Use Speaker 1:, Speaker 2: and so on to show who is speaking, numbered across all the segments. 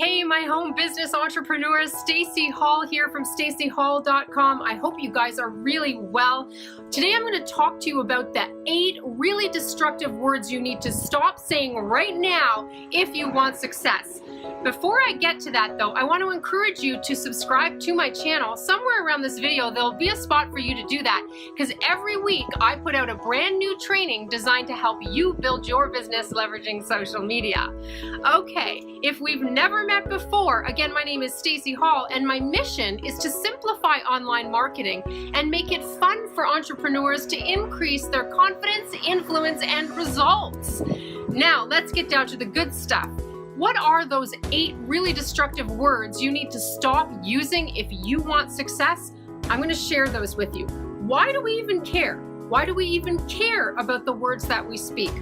Speaker 1: Hey, my home business entrepreneurs, Staci Hall here from stacihall.com. I hope you guys are really well. Today I'm going to talk to you about the 8 really destructive words you need to stop saying right now if you want success. Before I get to that though, I want to encourage you to subscribe to my channel. Somewhere around this video, there'll be a spot for you to do that because every week I put out a brand new training designed to help you build your business leveraging social media. Okay, if we've never met before, again, my name is Staci Hall and my mission is to simplify online marketing and make it fun for entrepreneurs to increase their confidence, influence, and results. Now, let's get down to the good stuff. What are those 8 really destructive words you need to stop using if you want success? I'm going to share those with you. Why do we even care? Why do we even care about the words that we speak?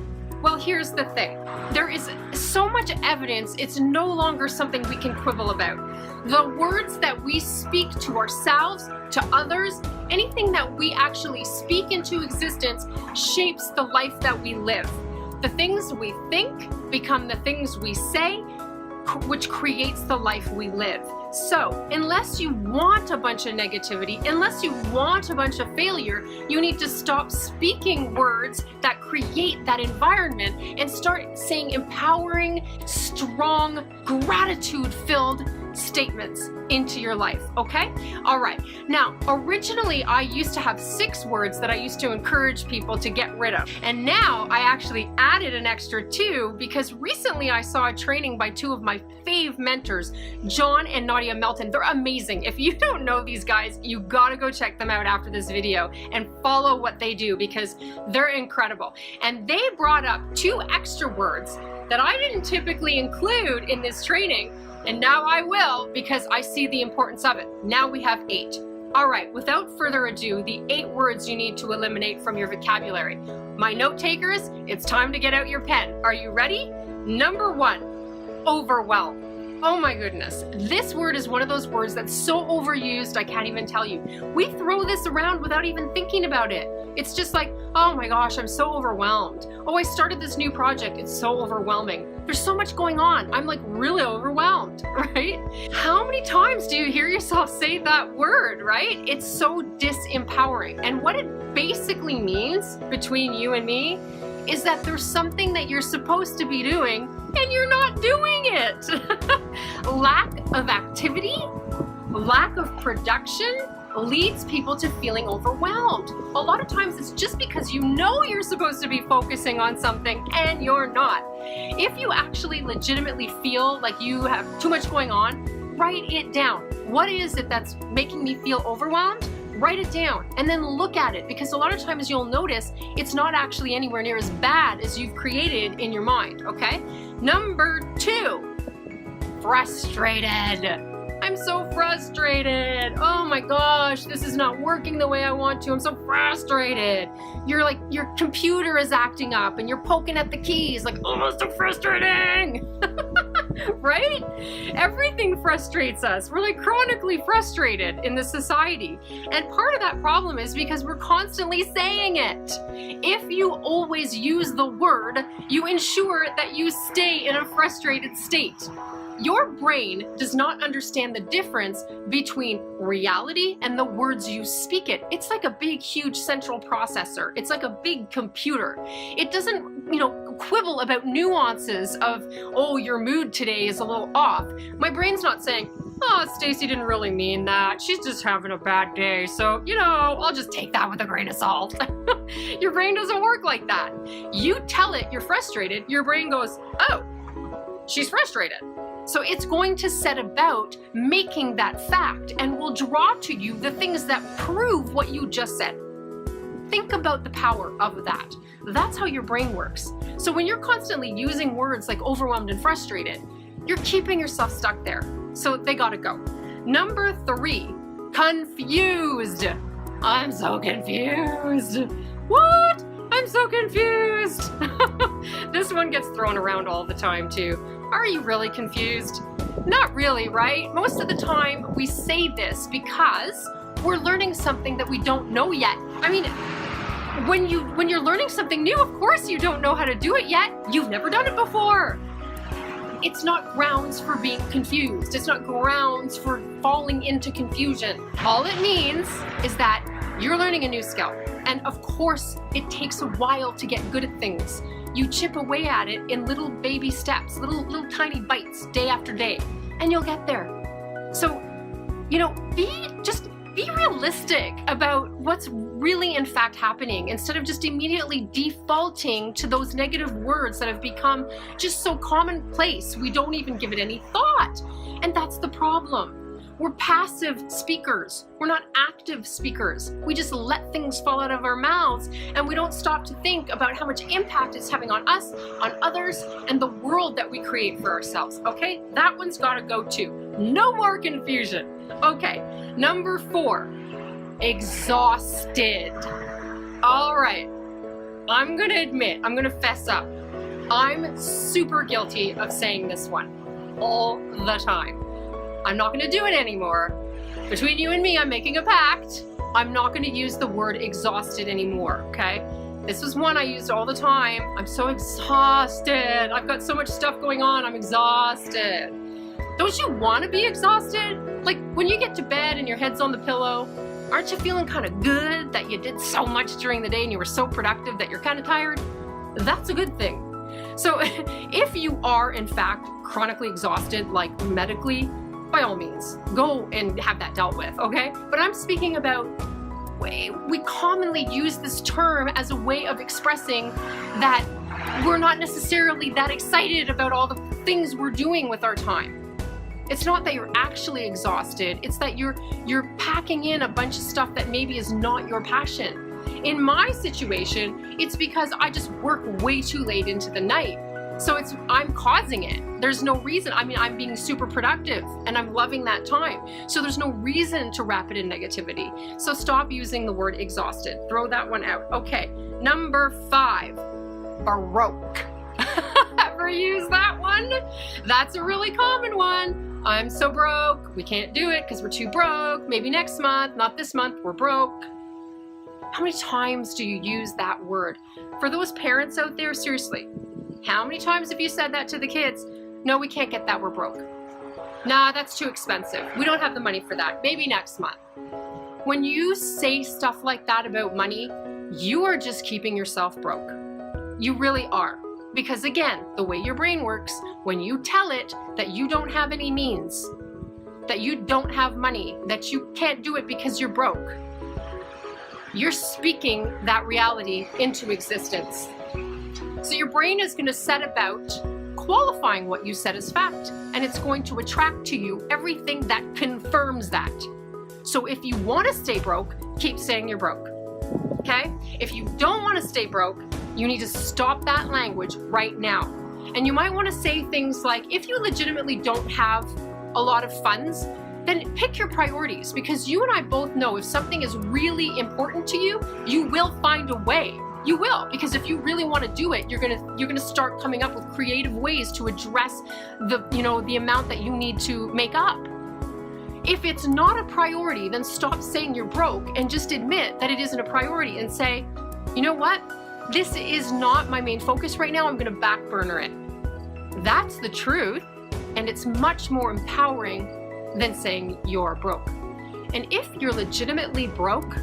Speaker 1: Well, here's the thing. There is so much evidence it's no longer something we can quibble about. The words that we speak to ourselves, to others, anything that we actually speak into existence shapes the life that we live. The things we think become the things we say, which creates the life we live. So, unless you want a bunch of negativity, unless you want a bunch of failure, you need to stop speaking words that create that environment and start saying empowering, strong, gratitude-filled statements into your life, okay? All right. Now, originally I used to have 6 words that I used to encourage people to get rid of. And now I actually added an extra 2 because recently I saw a training by 2 of my fave mentors, John and Nadya Melton. They're amazing. If you don't know these guys, you gotta go check them out after this video and follow what they do because they're incredible. And they brought up 2 extra words that I didn't typically include in this training. And now I will because I see the importance of it. Now we have 8. All right, without further ado, the 8 words you need to eliminate from your vocabulary. My note takers, it's time to get out your pen. Are you ready? Number 1, overwhelm. Oh my goodness, this word is one of those words that's so overused I can't even tell you. We throw this around without even thinking about it. It's just like, oh my gosh, I'm so overwhelmed. Oh, I started this new project, it's so overwhelming. There's so much going on, I'm like really overwhelmed, right? How many times do you hear yourself say that word, right? It's so disempowering. And what it basically means between you and me is that there's something that you're supposed to be doing and you're not doing it. Lack of activity, lack of production leads people to feeling overwhelmed. A lot of times it's just because you know you're supposed to be focusing on something and you're not. If you actually legitimately feel like you have too much going on, write it down. What is it that's making me feel overwhelmed? Write it down and then look at it because a lot of times you'll notice it's not actually anywhere near as bad as you've created in your mind, okay? Number 2, frustrated. I'm so frustrated. Oh my gosh, this is not working the way I want to. I'm so frustrated. You're like, your computer is acting up and you're poking at the keys like, oh, so frustrating. Right? Everything frustrates us. We're like chronically frustrated in this society. And part of that problem is because we're constantly saying it. If you always use the word, you ensure that you stay in a frustrated state. Your brain does not understand the difference between reality and the words you speak it. It's like a big, huge central processor. It's like a big computer. It doesn't, quibble about nuances of, oh, your mood today is a little off. My brain's not saying, oh, Staci didn't really mean that. She's just having a bad day. So, I'll just take that with a grain of salt. Your brain doesn't work like that. You tell it you're frustrated. Your brain goes, oh, she's frustrated. So it's going to set about making that fact and will draw to you the things that prove what you just said. Think about the power of that. That's how your brain works. So when you're constantly using words like overwhelmed and frustrated, you're keeping yourself stuck there. So they gotta go. Number 3, confused. I'm so confused. What? I'm so confused. This one gets thrown around all the time too. Are you really confused? Not really, right? Most of the time we say this because we're learning something that we don't know yet. I mean, when you're learning something new, of course you don't know how to do it yet. You've never done it before. It's not grounds for being confused. It's not grounds for falling into confusion. All it means is that you're learning a new skill. And of course, it takes a while to get good at things. You chip away at it in little baby steps, little tiny bites, day after day, and you'll get there. So, be realistic about what's really in fact happening instead of just immediately defaulting to those negative words that have become just so commonplace. We don't even give it any thought. And that's the problem. We're passive speakers. We're not active speakers. We just let things fall out of our mouths and we don't stop to think about how much impact it's having on us, on others, and the world that we create for ourselves. Okay, that one's gotta go too. No more confusion. Okay, number 4, exhausted. All right, I'm gonna fess up. I'm super guilty of saying this one all the time. I'm not going to do it anymore. Between you and me, I'm making a pact. I'm not going to use the word exhausted anymore, okay? This was one I used all the time. I'm so exhausted. I've got so much stuff going on. I'm exhausted. Don't you want to be exhausted? Like when you get to bed and your head's on the pillow, aren't you feeling kind of good that you did so much during the day and you were so productive that you're kind of tired? That's a good thing. So if you are in fact chronically exhausted, like medically, by all means, go and have that dealt with, okay? But I'm speaking about, we commonly use this term as a way of expressing that we're not necessarily that excited about all the things we're doing with our time. It's not that you're actually exhausted, it's that you're packing in a bunch of stuff that maybe is not your passion. In my situation, it's because I just work way too late into the night. So I'm causing it. There's no reason. I mean, I'm being super productive and I'm loving that time. So there's no reason to wrap it in negativity. So stop using the word exhausted. Throw that one out. Okay, number 5, broke. Ever use that one? That's a really common one. I'm so broke. We can't do it because we're too broke. Maybe next month, not this month, we're broke. How many times do you use that word? For those parents out there, seriously, how many times have you said that to the kids? No, we can't get that, we're broke. Nah, that's too expensive. We don't have the money for that. Maybe next month. When you say stuff like that about money, you are just keeping yourself broke. You really are. Because again, the way your brain works, when you tell it that you don't have any means, that you don't have money, that you can't do it because you're broke, you're speaking that reality into existence. So your brain is going to set about qualifying what you said as fact, and it's going to attract to you everything that confirms that. So if you want to stay broke, keep saying you're broke. Okay? If you don't want to stay broke, you need to stop that language right now. And you might want to say things like, if you legitimately don't have a lot of funds, then pick your priorities, because you and I both know if something is really important to you, you will find a way. You will, because if you really want to do it, you're gonna start coming up with creative ways to address the amount that you need to make up. If it's not a priority, then stop saying you're broke and just admit that it isn't a priority and say, you know what? This is not my main focus right now. I'm gonna back burner it. That's the truth, and it's much more empowering than saying you're broke. And if you're legitimately broke,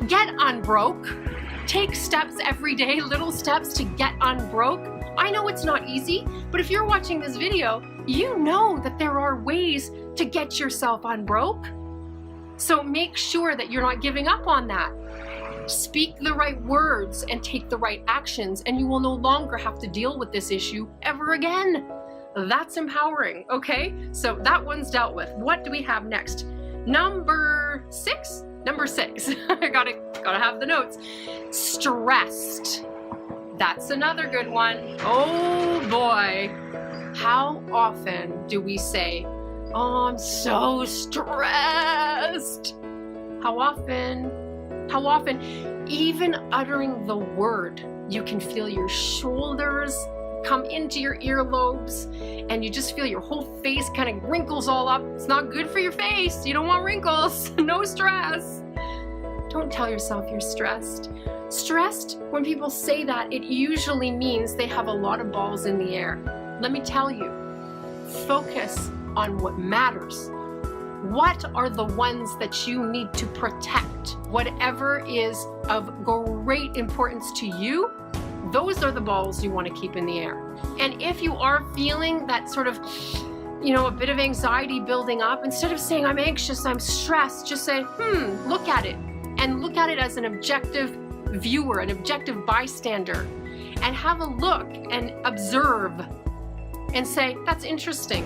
Speaker 1: get unbroke. Take steps every day, little steps to get unbroke. I know it's not easy, but if you're watching this video, you know that there are ways to get yourself unbroke. So make sure that you're not giving up on that. Speak the right words and take the right actions, and you will no longer have to deal with this issue ever again. That's empowering, okay? So that one's dealt with. What do we have next? Number 6. I gotta have the notes. Stressed. That's another good one. Oh boy. How often do we say, oh, I'm so stressed? How often? Even uttering the word, you can feel your shoulders come into your earlobes and you just feel your whole face kind of wrinkles all up. It's not good for your face. You don't want wrinkles. No stress. Don't tell yourself you're stressed. Stressed, when people say that, it usually means they have a lot of balls in the air. Let me tell you, focus on what matters. What are the ones that you need to protect? Whatever is of great importance to you, those are the balls you want to keep in the air. And if you are feeling that sort of, a bit of anxiety building up, instead of saying, I'm anxious, I'm stressed, just say, look at it. And look at it as an objective viewer, an objective bystander. And have a look and observe and say, that's interesting.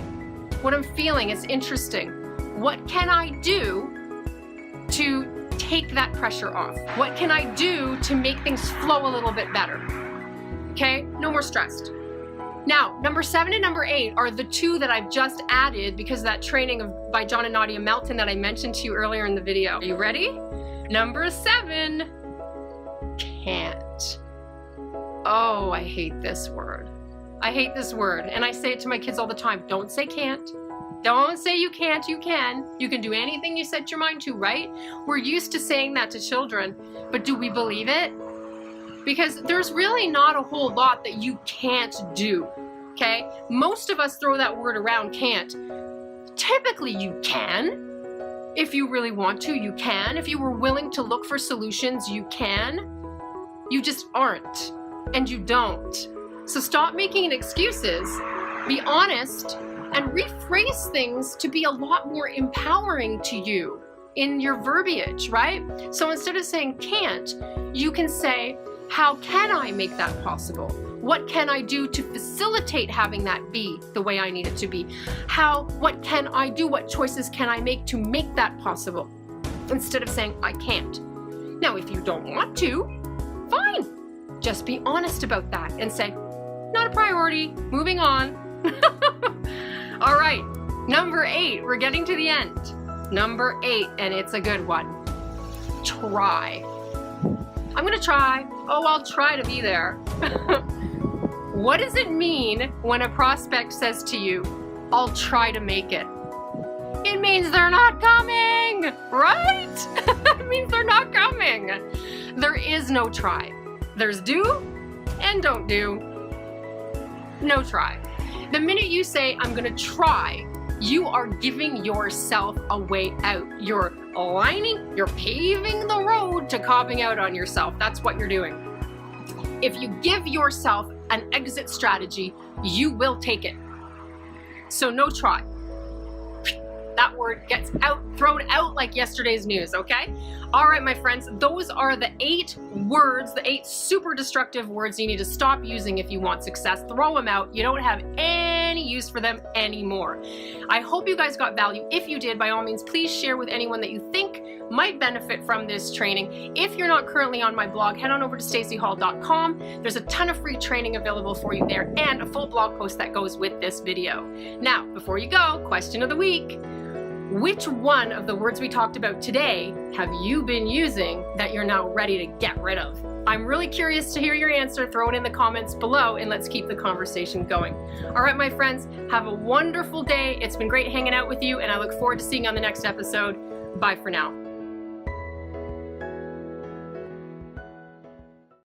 Speaker 1: What I'm feeling is interesting. What can I do to take that pressure off? What can I do to make things flow a little bit better? Okay, no more stressed. Now, number 7 and number 8 are the two that I've just added because of that training by John and Nadya Melton that I mentioned to you earlier in the video. Are you ready? Number 7, can't. Oh, I hate this word. I hate this word. And I say it to my kids all the time. Don't say can't. Don't say you can't, you can. You can do anything you set your mind to, right? We're used to saying that to children, but do we believe it? Because there's really not a whole lot that you can't do, okay? Most of us throw that word around, can't. Typically you can. If you really want to, you can. If you were willing to look for solutions, you can. You just aren't, and you don't. So stop making excuses, be honest, and rephrase things to be a lot more empowering to you in your verbiage, right? So instead of saying can't, you can say, how can I make that possible? What can I do to facilitate having that be the way I need it to be? What can I do? What choices can I make to make that possible? Instead of saying, I can't. Now, if you don't want to, fine. Just be honest about that and say, not a priority, moving on. All right, number 8, we're getting to the end. Number 8, and it's a good one. Try. I'm gonna try. Oh, I'll try to be there. What does it mean when a prospect says to you, I'll try to make it? It means they're not coming, right? It means they're not coming. There is no try. There's do and don't do. No try. The minute you say, I'm gonna try, you are giving yourself a way out. You're paving the road to copping out on yourself. That's what you're doing. If you give yourself an exit strategy, you will take it. So no try. That word gets thrown out like yesterday's news, okay? All right, my friends, those are the 8 words, the 8 super destructive words you need to stop using if you want success. Throw them out. You don't have any use for them anymore. I hope you guys got value. If you did, by all means, please share with anyone that you think might benefit from this training. If you're not currently on my blog, head on over to stacihall.com. There's a ton of free training available for you there and a full blog post that goes with this video. Now, before you go, question of the week. Which one of the words we talked about today have you been using that you're now ready to get rid of? I'm really curious to hear your answer. Throw it in the comments below and let's keep the conversation going. All right, my friends, have a wonderful day. It's been great hanging out with you and I look forward to seeing you on the next episode. Bye for now.